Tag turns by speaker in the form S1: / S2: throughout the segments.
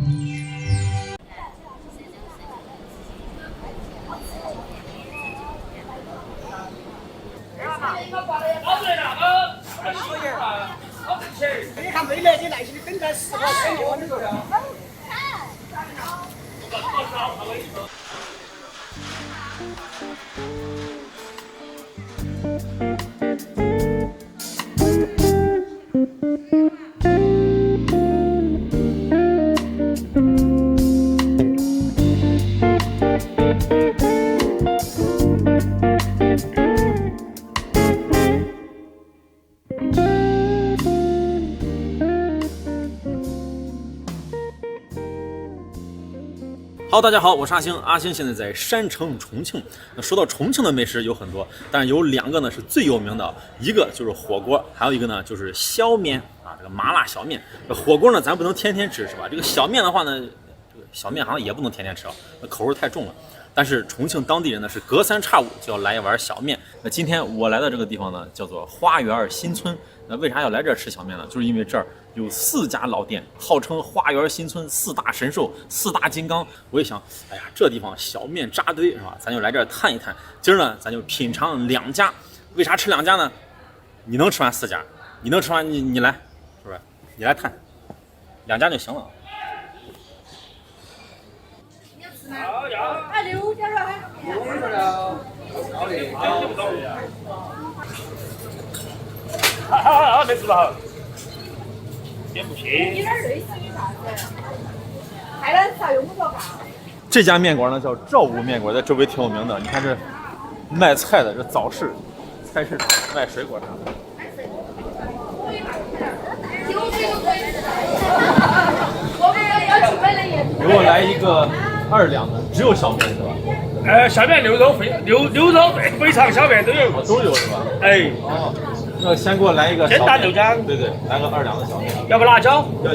S1: 你看没来的耐心的等待10个3个，你说的。
S2: Hello， 大家好，我是阿星。阿星现在在山城重庆。那说到重庆的美食有很多，但是有2个呢是最有名的，一个就是火锅，还有一个呢就是小面啊，这个麻辣小面。这火锅呢咱不能天天吃是吧？这个小面的话呢，这个小面好像也不能天天吃啊，那口味太重了。但是重庆当地人呢是隔3差5就要来一碗小面。那今天我来的这个地方呢叫做花园新村。那为啥要来这儿吃小面呢？就是因为这儿有4家老店，号称花园新村4大神兽、4大金刚。我一想，哎呀，这地方小面扎堆是吧？咱就来这儿探一探。今儿呢，咱就品尝2家。为啥吃2家呢？你能吃完4家，你能吃完你来，是不是？你来探，2家就行了。
S3: 你要吃吗？要6家了还？6家了，好的。
S1: 好，没吃了。也不行。
S3: 有点类似于啥子？海南啥用不着干。
S2: 这家面馆呢叫赵武面馆，在周围挺有名的。你看这卖菜的，这早市菜市场卖水果啥的。给我来一个2两的，只有小面是吧？
S1: 小面、牛肉肥肠、小面都有。
S2: 都有是吧？
S1: 哎。
S2: 哦。那先给我来一个
S1: 鲜蛋豆浆，
S2: 对对，来个2两的小面。
S1: 要不辣椒？
S2: 要。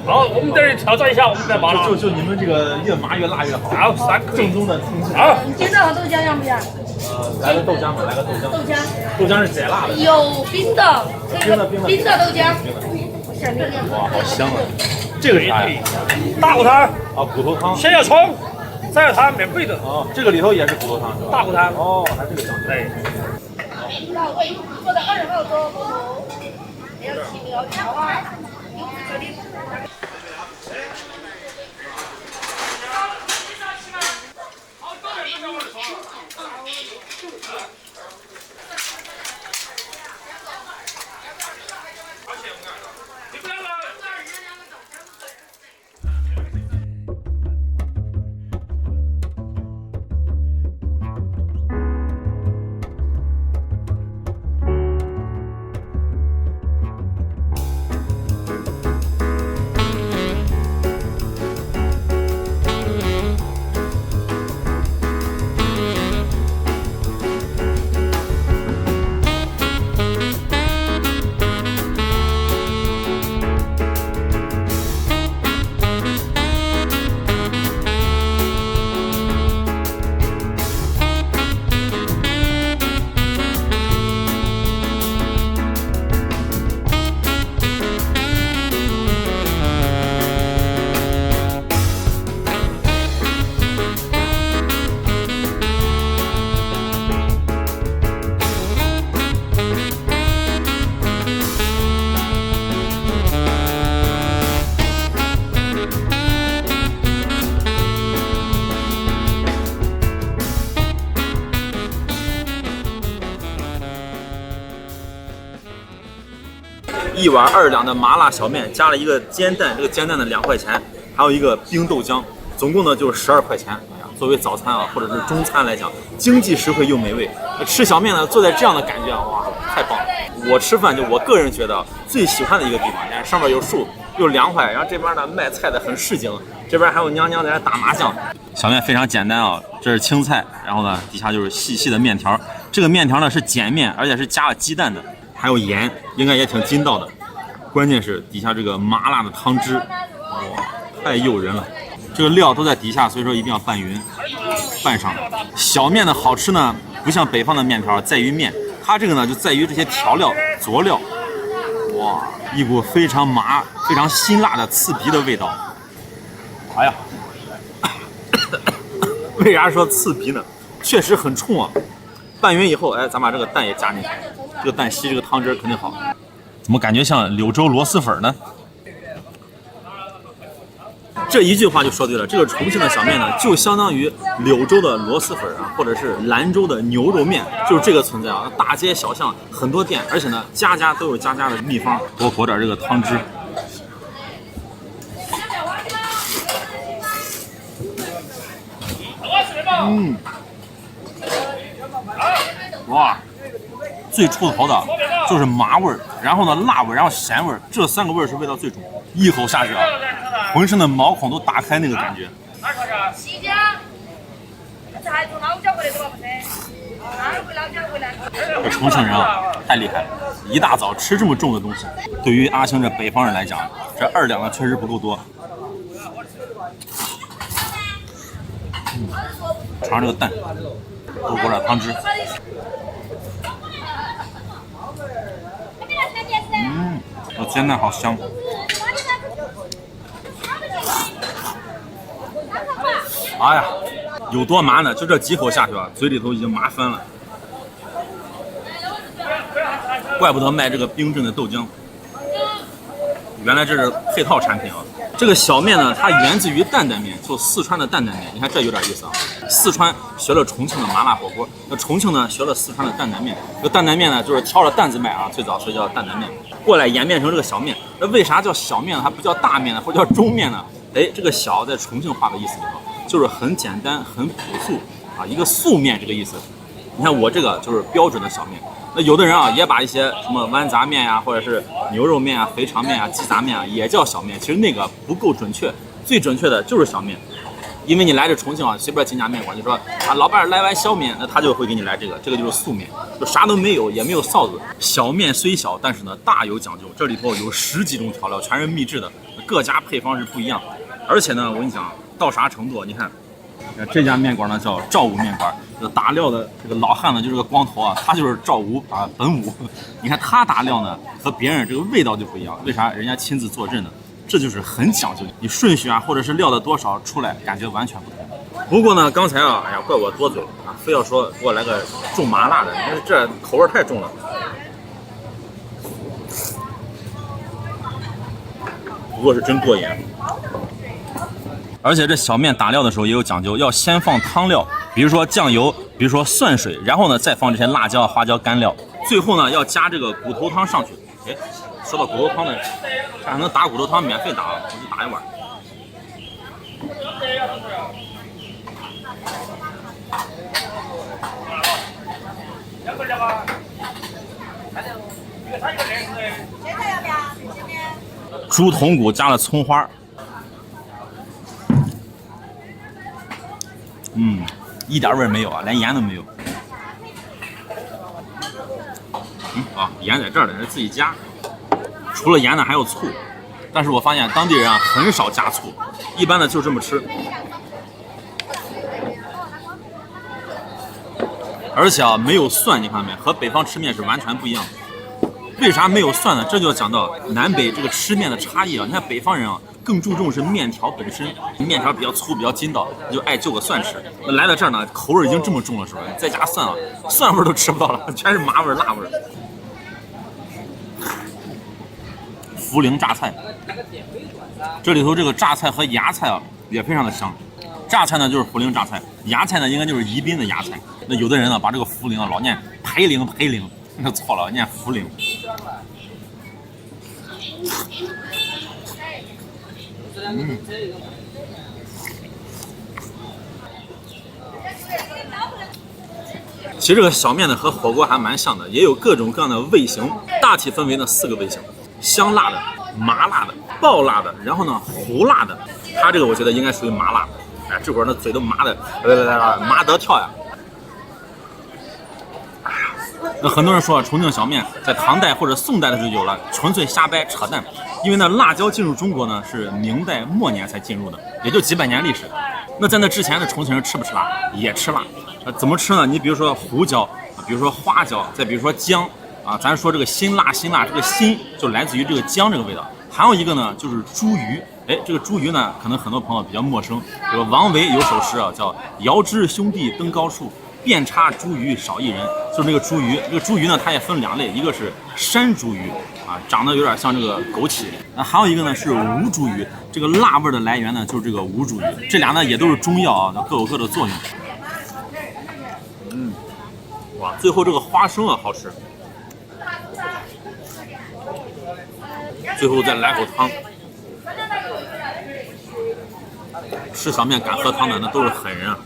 S1: 好，我们等儿调整一下，我们再麻辣。
S2: 就你们这个越麻越辣越好。
S1: 好，3个
S2: 正宗的重庆。
S1: 好，
S3: 煎蛋和豆浆要不要？
S2: 来个豆浆吧，来个豆浆。豆浆是解辣的。
S3: 有冰的豆浆。
S2: 哇，好香啊！这个是啥呀？
S1: 大骨汤。
S2: 啊，骨头汤。
S1: 先要葱，再要汤，面贵的。
S2: 哦，这个里头也是骨头汤是吧？
S1: 大骨汤。
S2: 哦，还这个讲究。
S1: 对。
S3: 做的2号多骨头，还有奇妙条啊，有这里。
S2: 1碗2两的麻辣小面，加了一个煎蛋，这个煎蛋的2块钱，还有一个冰豆浆，总共呢就是12块钱。哎呀，作为早餐啊，或者是中餐来讲，经济实惠又美味。吃小面呢，坐在这样的感觉啊，哇，太棒了！我吃饭就我个人觉得最喜欢的一个地方，你看上面有树，又凉快，然后这边呢卖菜的很市井，这边还有娘娘在那打麻将。小面非常简单啊，这是青菜，然后呢底下就是细细的面条，这个面条呢是碱面，而且是加了鸡蛋的。还有盐，应该也挺筋道的。关键是底下这个麻辣的汤汁，哇，太诱人了。这个料都在底下，所以说一定要拌匀，拌上。小面的好吃呢，不像北方的面条在于面，它这个呢就在于这些调料佐料。哇，一股非常麻、非常辛辣的刺鼻的味道。哎呀，为啥说刺鼻呢？确实很冲啊！拌匀以后，哎，咱把这个蛋也加进去，这个蛋吸这个汤汁肯定好。怎么感觉像柳州螺蛳粉呢？这一句话就说对了，这个重庆的小面呢，就相当于柳州的螺蛳粉啊，或者是兰州的牛肉面，就是这个存在啊。大街小巷很多店，而且呢，家家都有家家的秘方。给我裹点这个汤汁。哇，最出头的就是麻味儿，然后呢辣味儿，然后咸味儿，这3个味儿是味道最重。一口下去啊，浑身的毛孔都打开那个感觉。
S3: 西江，这还做老饺回来的吧？不是，哪儿回老饺回来？
S2: 这重庆人啊，太厉害了！一大早吃这么重的东西，对于阿星这北方人来讲，这2两呢确实不够多。尝尝这个蛋，多裹点汤汁。这煎蛋好香。哎呀，有多麻呢？就这几口下去啊，嘴里头已经麻翻了。怪不得卖这个冰镇的豆浆，原来这是配套产品啊。这个小面呢，它源自于担担面，就四川的担担面。你看这有点意思啊。四川学了重庆的麻辣火锅，那重庆呢学了四川的担担面。这个担担面呢，就是挑着担子卖啊，最早所以叫担担面。过来演变成这个小面，那为啥叫小面呢？它不叫大面呢，或者叫中面呢？哎，这个小在重庆话的意思里头，就是很简单、很朴素啊，一个素面这个意思。你看我这个就是标准的小面。那有的人啊，也把一些什么豌杂面呀，或者是牛肉面啊、肥肠面啊、鸡杂面啊，也叫小面。其实那个不够准确，最准确的就是小面。因为你来这重庆啊，随便进家面馆就说啊，老板来碗小面，那他就会给你来这个就是素面，就啥都没有，也没有臊子。小面虽小，但是呢大有讲究，这里头有10几种调料，全是秘制的，各家配方是不一样。而且呢，我跟你讲到啥程度，你看这家面馆呢叫赵武面馆，这打料的这个老汉呢就是个光头啊，他就是赵武啊，本武。你看他打料呢和别人这个味道就不一样，为啥？人家亲自坐镇呢，这就是很讲究，你顺序啊或者是料的多少出来感觉完全不同。不过呢，刚才啊，哎呀，怪我多嘴啊，非要说给我来个重麻辣的，因为这口味太重了。不过是真过瘾。而且这小面打料的时候也有讲究，要先放汤料，比如说酱油，比如说蒜水，然后呢再放这些辣椒、花椒、干料，最后呢要加这个骨头汤上去。哎，说到骨头汤呢，这还能打骨头汤，免费打，我就打一碗。猪筒骨加了葱花。一点味儿没有啊，连盐都没有。盐在这儿呢，是自己加。除了盐呢，还有醋。但是我发现当地人啊很少加醋，一般的就这么吃。而且啊没有蒜，你看到没？和北方吃面是完全不一样的。为啥没有蒜呢？这就要讲到南北这个吃面的差异啊。你看北方人啊更注重是面条本身，面条比较粗比较筋道，就爱就个蒜吃。那来到这儿呢，口味已经这么重了，是吧？再加蒜啊，蒜味都吃不到了，全是麻味辣味。涪陵榨菜，这里头这个榨菜和芽菜啊也非常的香。榨菜呢就是涪陵榨菜，芽菜呢应该就是宜宾的芽菜。那有的人呢把这个涪陵啊老念培陵，那错了，念涪陵。其实这个小面呢和火锅还蛮像的，也有各种各样的味型，大体分为呢4个味型：香辣的、麻辣的、爆辣的，然后呢胡辣的。它这个我觉得应该属于麻辣。哎，这会儿呢嘴都麻的，麻得跳呀！哎呀，那很多人说重庆小面在唐代或者宋代的时候有了，纯粹瞎掰扯淡。因为呢，辣椒进入中国呢是明代末年才进入的，也就几百年历史。那在那之前的重庆人吃不吃辣？也吃辣。怎么吃呢？你比如说胡椒，比如说花椒，再比如说姜啊。咱说这个辛辣，这个辛就来自于这个姜这个味道。还有一个呢，就是猪鱼。哎，这个茱萸呢，可能很多朋友比较陌生。这个王维有首诗啊，叫“遥知兄弟登高处，遍插茱萸少一人”，就是这个茱萸。这个茱萸呢，它也分两类，一个是山茱萸啊，长得有点像这个枸杞；那还有一个呢是无茱萸，这个辣味的来源呢就是这个无茱萸。这俩呢也都是中药啊，各有各的作用。哇，最后这个花生啊好吃。最后再来口汤。吃小面敢喝汤的那都是狠人啊！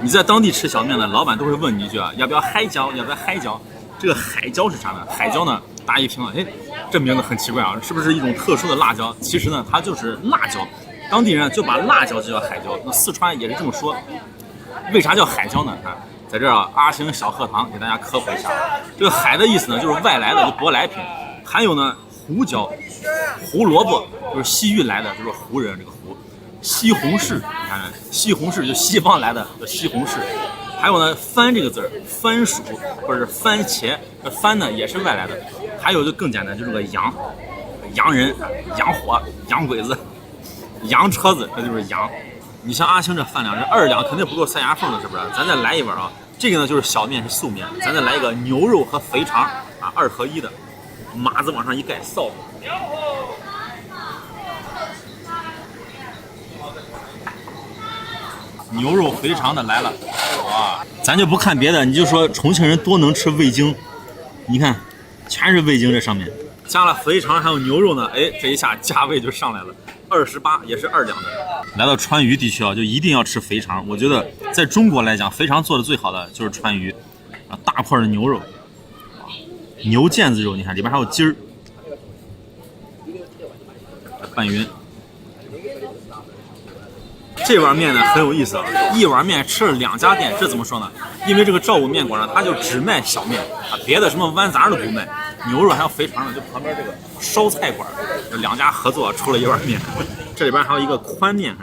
S2: 你在当地吃小面呢，老板都会问你一句啊，要不要海椒？要不要海椒？这个海椒是啥呢？海椒呢，大家一听了，哎，这名字很奇怪啊，是不是一种特殊的辣椒？其实呢，它就是辣椒。当地人就把辣椒就叫海椒。那四川也是这么说。为啥叫海椒呢？啊，在这儿啊，阿星小课堂给大家科普一下。这个海的意思呢，就是外来的，就舶来品。还有呢，胡椒、胡萝卜，就是西域来的，就是胡人这个胡。西红柿，你看看，西红柿就西方来的，叫西红柿。还有呢，番这个字儿，番薯或者是番茄，这番呢也是外来的。还有就更简单，就是个洋，洋人、洋火、洋鬼子、洋车子，这就是洋。你像阿星这饭量，这2两肯定不够塞牙缝的，是不是？咱再来一碗啊！这个呢就是小面，是素面，咱再来一个牛肉和肥肠啊，2合1的，码子往上一盖，臊子。牛肉肥肠的来了，哇！咱就不看别的，你就说重庆人多能吃味精，你看，全是味精这上面，加了肥肠还有牛肉呢，哎，这一下价位就上来了，28也是2两的。来到川渝地区啊，就一定要吃肥肠。我觉得在中国来讲，肥肠做的最好的就是川渝，啊，大块的牛肉，牛腱子肉，你看里边还有筋儿，拌匀。这碗面呢很有意思啊，一碗面吃了2家店，这怎么说呢？因为这个赵武面馆呢，它就只卖小面啊，别的什么豌杂都不卖，牛肉还有肥肠呢，就旁边这个烧菜馆，这2家合作出了一碗面。这里边还有一个宽面，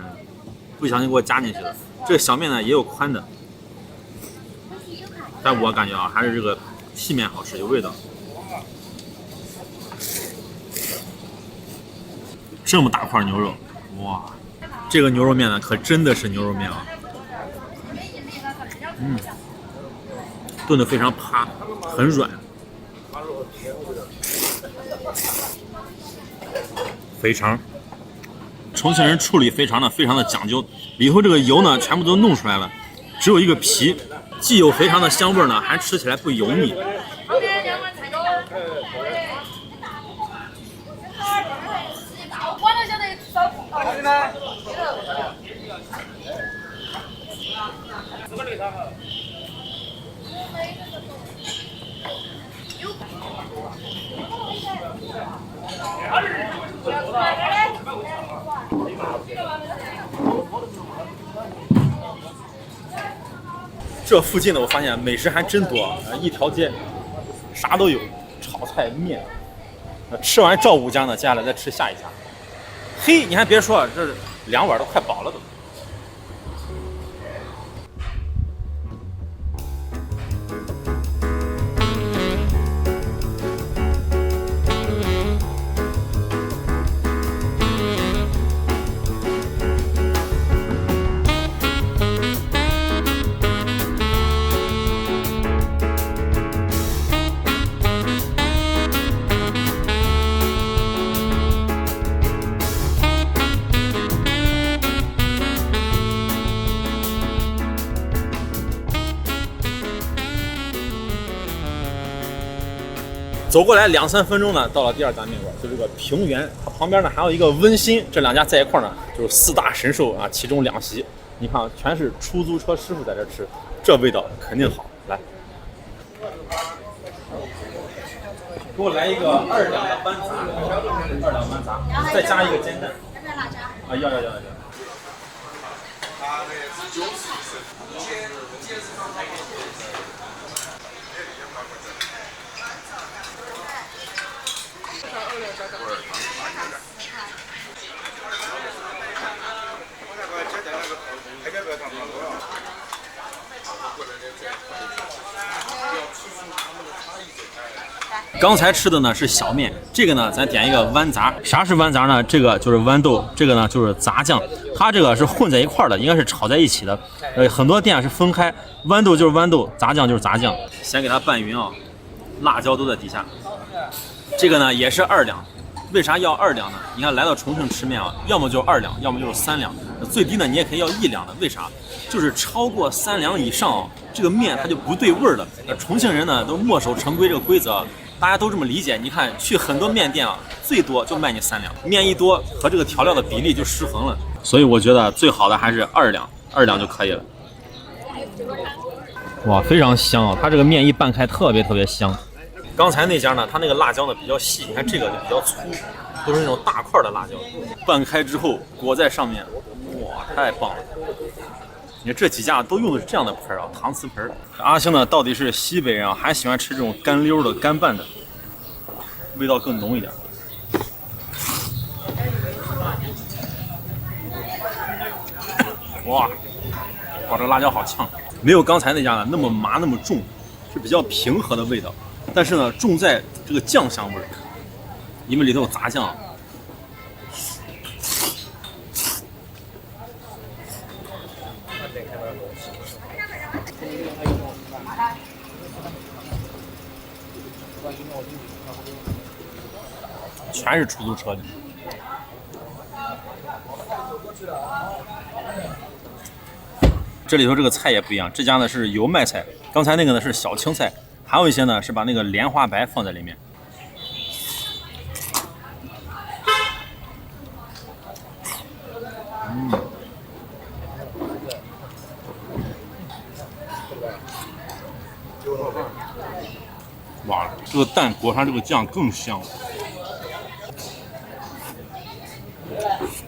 S2: 不小心给我加进去了。这个小面呢也有宽的，但我感觉啊，还是这个细面好吃，有味道。这么大块牛肉，哇！这个牛肉面呢，可真的是牛肉面啊！炖得非常趴，很软。肥肠，重庆人处理肥肠呢非常的讲究，里头这个油呢全部都弄出来了，只有一个皮，既有肥肠的香味呢，还吃起来不油腻。这附近呢，我发现美食还真多啊，一条街啥都有，炒菜面。吃完赵武家呢，接下来再吃下一家。嘿，你还别说，这2碗都快饱了都。走过来2-3分钟呢，到了第2家面馆，就这个平原，它旁边呢还有一个温馨，这2家在一块呢，就是4大神兽啊，其中2席，你看全是出租车师傅在这吃，这味道肯定好。来，给我来一个2两的豌杂，2两豌杂，再加一个煎蛋。啊，要。刚才吃的呢是小面，这个呢咱点一个豌杂。啥是豌杂呢？这个就是豌豆，这个呢就是杂酱。它这个是混在一块的，应该是炒在一起的。很多店是分开，豌豆就是豌豆，杂酱就是杂酱。先给它拌匀啊，辣椒都在底下。这个呢也是2两，为啥要2两呢？你看来到重庆吃面啊，要么就2两，要么就是3两，最低呢你也可以要1两的。为啥？就是超过3两以上啊，这个面它就不对味儿了。重庆人呢都墨守成规这个规则，大家都这么理解。你看去很多面店啊，最多就卖你3两，面一多和这个调料的比例就失衡了。所以我觉得最好的还是2两就可以了。哇，非常香啊！它这个面一拌开，特别香。刚才那家呢，它那个辣椒呢比较细，你看这个就比较粗，都是那种大块的辣椒。拌开之后裹在上面，哇，太棒了！你看这几家都用的是这样的盆啊，搪瓷盆。阿星呢到底是西北人啊，还喜欢吃这种干溜的、干拌的，味道更浓一点。哇，这辣椒好呛，没有刚才那家呢那么麻那么重，是比较平和的味道。但是呢，重在这个酱香味儿，因为里头有杂酱。全是出租车的。这里头这个菜也不一样，这家呢是油麦菜，刚才那个呢是小青菜，还有一些呢是把那个莲花白放在里面。哇，这个蛋裹上这个酱更香。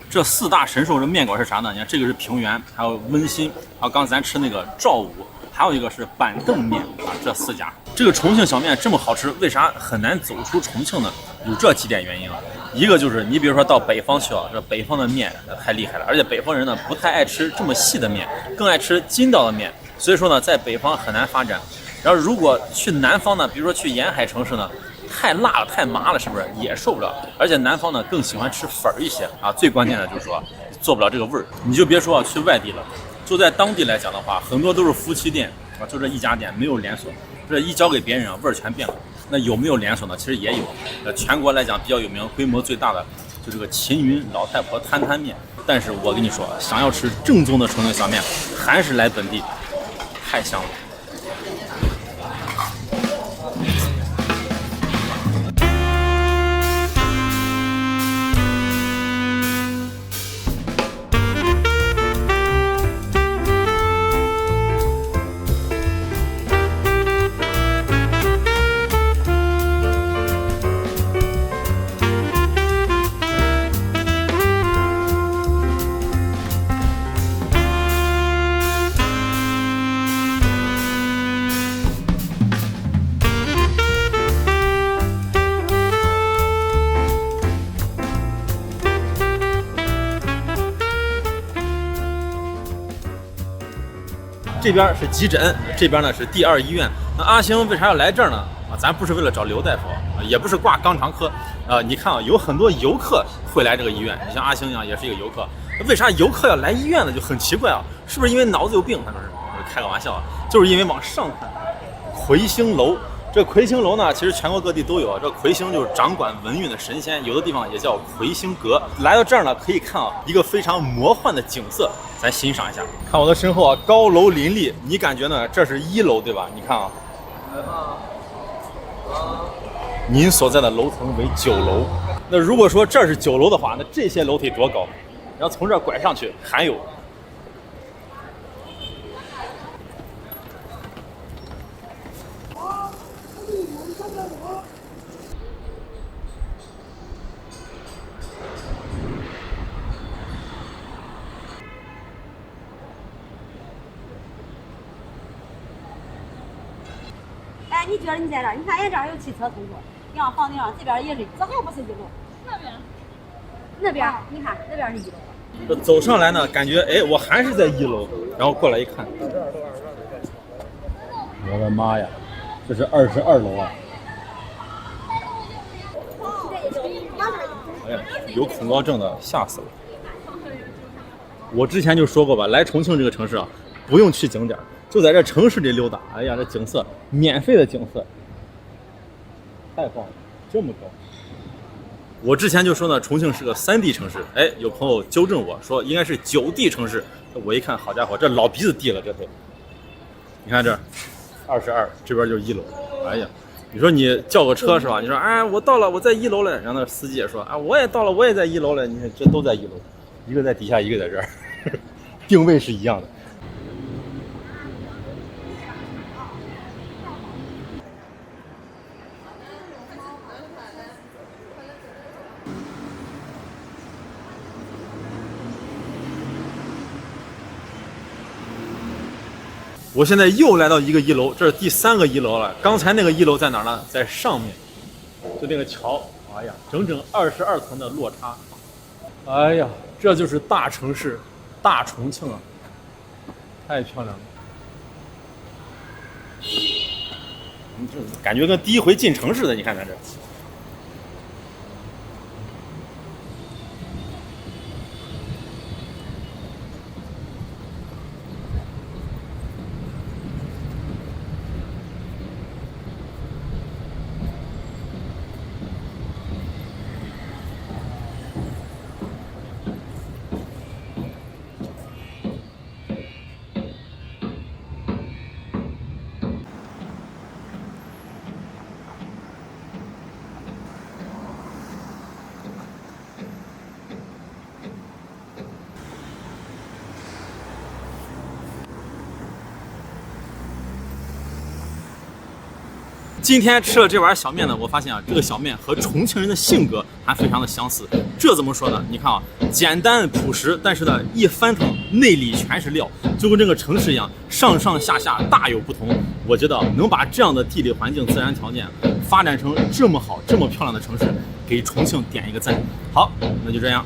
S2: 这4大神兽这面馆是啥呢？你看这个是平原，还有温馨，还有刚才咱吃那个赵武，还有一个是板凳面啊。这4家，这个重庆小面这么好吃，为啥很难走出重庆呢？有这几点原因啊。一个就是你比如说到北方去啊，这北方的面太厉害了，而且北方人呢不太爱吃这么细的面，更爱吃筋道的面，所以说呢在北方很难发展。然后如果去南方呢，比如说去沿海城市呢，太辣了太麻了，是不是也受不了？而且南方呢更喜欢吃粉儿一些啊。最关键的就是说做不了这个味儿。你就别说去外地了，就在当地来讲的话，很多都是夫妻店啊，就这一家店，没有连锁。这一交给别人啊，味儿全变了。那有没有连锁呢？其实也有。全国来讲比较有名、规模最大的就这个秦云老太婆摊摊面。但是我跟你说，想要吃正宗的重庆小面，还是来本地，太香了。这边是急诊，这边呢是第2医院。那阿星为啥要来这儿呢？啊，咱不是为了找刘大夫，也不是挂肛肠科。你看啊，有很多游客会来这个医院，你像阿星一样也是一个游客。为啥游客要来医院呢？就很奇怪啊，是不是因为脑子有病？他们是开个玩笑啊，就是因为往上看，魁星楼。这魁星楼呢，其实全国各地都有啊。这魁星就是掌管文运的神仙，有的地方也叫魁星阁。来到这儿呢，可以看啊一个非常魔幻的景色，咱欣赏一下。看我的身后啊，高楼林立，你感觉呢？这是1楼对吧？你看啊，您所在的楼层为9楼。那如果说这是9楼的话，那这些楼梯多高？然后从这儿拐上去还有。
S4: 哎，你觉得你在这儿？你看，人这儿有汽车通过，你要房顶上这边也是，这还不是1楼？那边，你看那边是1楼。
S2: 这走上来呢，感觉哎，我还是在1楼，然后过来一看，我的妈呀，这是22楼啊！呀，有恐高症的吓死了。我之前就说过吧，来重庆这个城市啊，不用去景点，就在这城市里溜达。哎呀，这景色，免费的景色，太棒了，这么高。我之前就说呢，重庆是个3D 城市，哎，有朋友纠正我说应该是9D 城市。我一看，好家伙，这老鼻子低了，这回。你看这，22，这边就是1楼。哎呀，你说你叫个车是吧？你说哎，我到了，我在1楼了。然后那司机也说啊，我也到了，我也在1楼了。你看这都在1楼，一个在底下，一个在这儿，定位是一样的。我现在又来到一个1楼，这是第3个1楼了。刚才那个1楼在哪儿呢？在上面，就那个桥。哎呀，整整22层的落差。哎呀，这就是大城市，大重庆啊，太漂亮了。这感觉跟第一回进城似的，你看看这。今天吃了这碗小面呢，我发现啊，这个小面和重庆人的性格还非常的相似。这怎么说呢？你看啊，简单朴实，但是呢，一翻腾内里全是料，就跟这个城市一样，上上下下大有不同。我觉得能把这样的地理环境、自然条件发展成这么好、这么漂亮的城市，给重庆点一个赞。好，那就这样。